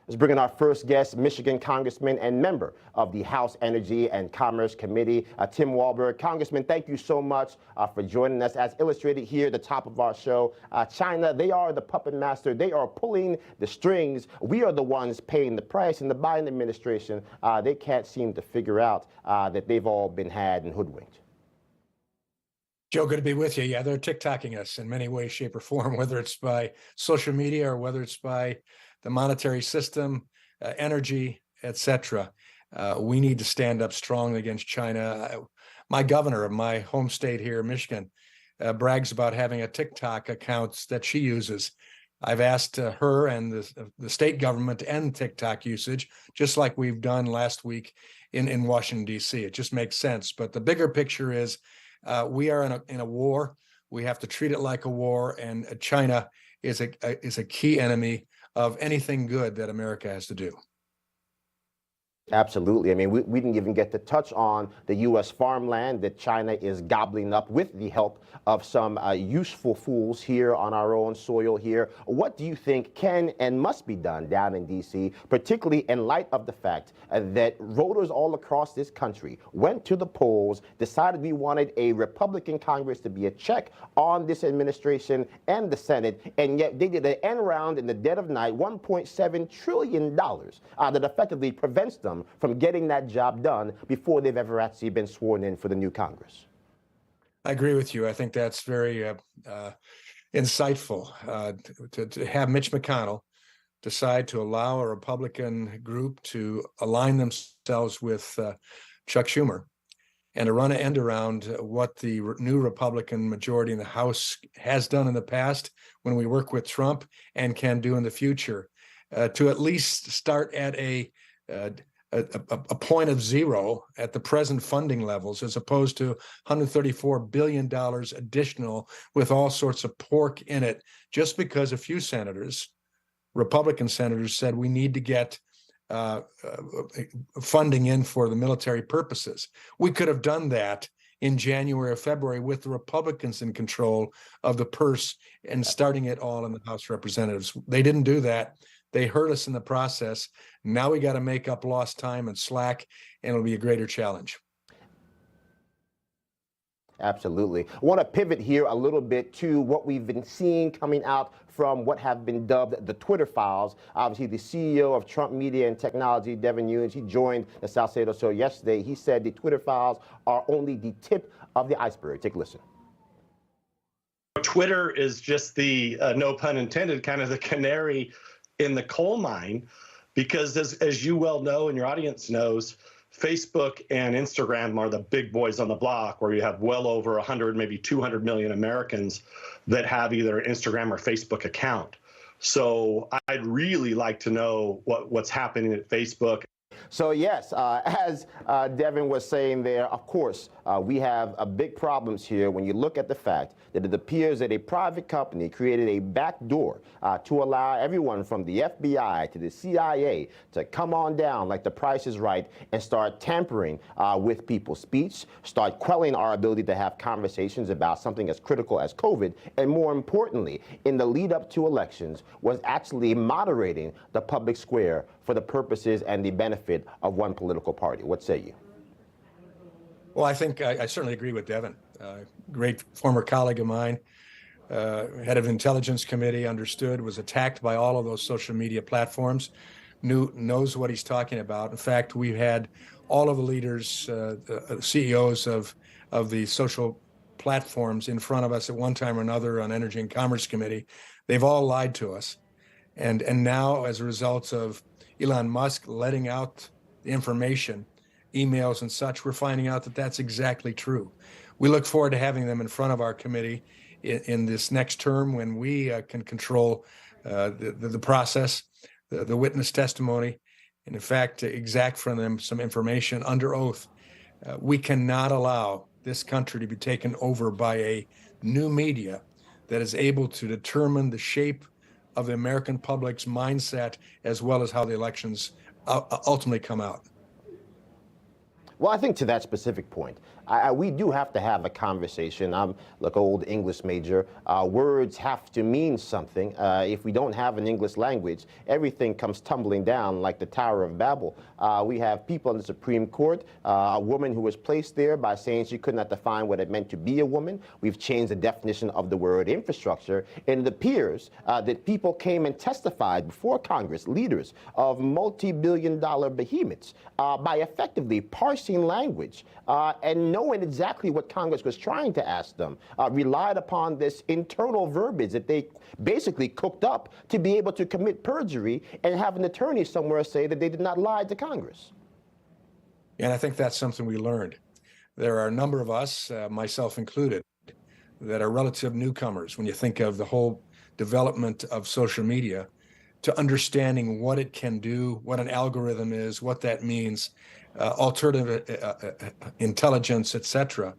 Let's bring in our first guest, Michigan Congressman and member of the House Energy and Commerce Committee, Tim Walberg. Congressman, thank you so much for joining us. As illustrated here at the top of our show, China, they are the puppet master. They are pulling the strings. We are the ones paying the price. And the Biden administration, they can't seem to figure out that they've all been had and hoodwinked. Joe, good to be with you. Yeah, they're TikToking us in many ways, shape, or form, whether it's by social media or whether it's by the monetary system, energy, etc. We need to stand up strongly against China. My governor of my home state here, Michigan, brags about having a TikTok account that she uses. I've asked her and the state government to end TikTok usage, just like we've done last week in Washington, D.C. It just makes sense. But the bigger picture is we are in a war. We have to treat it like a war, and China is a key enemy of anything good that America has to do. Absolutely. I mean, we didn't even get to touch on the U.S. farmland that China is gobbling up with the help of some useful fools here on our own soil here. What do you think can and must be done down in D.C., particularly in light of the fact that voters all across this country went to the polls, decided we wanted a Republican Congress to be a check on this administration and the Senate, and yet they did an end round in the dead of night, $1.7 trillion that effectively prevents them from getting that job done before they've ever actually been sworn in for the new Congress. I agree with you. I think that's very insightful to have Mitch McConnell decide to allow a Republican group to align themselves with Chuck Schumer and to run an end around what the new Republican majority in the House has done in the past when we work with Trump and can do in the future, to at least start at a point of zero at the present funding levels, as opposed to $134 billion additional with all sorts of pork in it, just because a few senators, Republican senators, said we need to get funding in for the military purposes. We could have done that in January or February with the Republicans in control of the purse and starting it all in the House of Representatives. They didn't do that. They hurt us in the process. Now we got to make up lost time and slack, and it'll be a greater challenge. Absolutely. I want to pivot here a little bit to what we've been seeing coming out from what have been dubbed the Twitter files. Obviously, the CEO of Trump Media and Technology, Devin Nunes, he joined the Salcedo Show yesterday. He said the Twitter files are only the tip of the iceberg. Take a listen. Twitter is just the, no pun intended, kind of the canary in the coal mine, because as you well know and your audience knows, Facebook and Instagram are the big boys on the block, where you have well over 100, maybe 200 million Americans that have either an Instagram or Facebook account. So I'd really like to know what's happening at Facebook. So yes, as Devin was saying there, of course, we have big problems here when you look at the fact that it appears that a private company created a backdoor to allow everyone from the FBI to the CIA to come on down like the Price is Right and start tampering with people's speech, start quelling our ability to have conversations about something as critical as COVID, and more importantly, in the lead up to elections, was actually moderating the public square for the purposes and the benefit of one political party. What say you? Well, I think I certainly agree with Devin. Great former colleague of mine, head of Intelligence Committee, understood, was attacked by all of those social media platforms, knows what he's talking about. In fact, we've had all of the leaders, CEOs of the social platforms in front of us at one time or another on Energy and Commerce Committee. They've all lied to us. And now, as a result of Elon Musk letting out the information, emails and such, we're finding out that that's exactly true. We look forward to having them in front of our committee in this next term, when we can control the process, the witness testimony, and in fact, exact from them some information under oath. We cannot allow this country to be taken over by a new media that is able to determine the shape of the American public's mindset, as well as how the elections ultimately come out. Well, I think to that specific point, we do have to have a conversation. I'm like an old English major. Words have to mean something. If we don't have an English language, everything comes tumbling down like the Tower of Babel. We have people in the Supreme Court, a woman who was placed there by saying she could not define what it meant to be a woman. We've changed the definition of the word infrastructure, and it appears that people came and testified before Congress, leaders of multi-billion-dollar behemoths, by effectively parsing language and knowing exactly what Congress was trying to ask them, relied upon this internal verbiage that they basically cooked up to be able to commit perjury and have an attorney somewhere say that they did not lie to Congress. And I think that's something we learned. There are a number of us, myself included, that are relative newcomers when you think of the whole development of social media, to understanding what it can do, what an algorithm is, what that means, alternative intelligence, etc.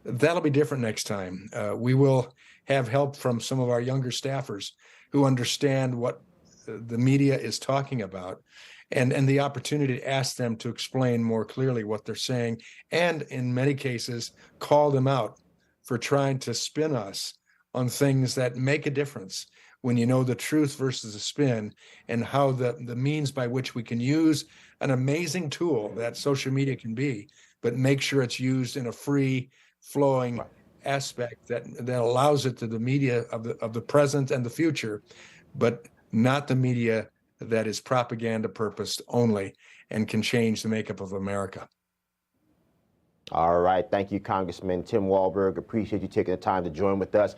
That'll be different next time. We will have help from some of our younger staffers who understand what the media is talking about, and the opportunity to ask them to explain more clearly what they're saying, and in many cases, call them out for trying to spin us on things that make a difference when you know the truth versus the spin, and how the means by which we can use an amazing tool that social media can be, but make sure it's used in a free flowing aspect that allows it to the media of the present and the future, but not the media that is propaganda purposed only and can change the makeup of America. All right. Thank you, Congressman Tim Walberg. Appreciate you taking the time to join with us.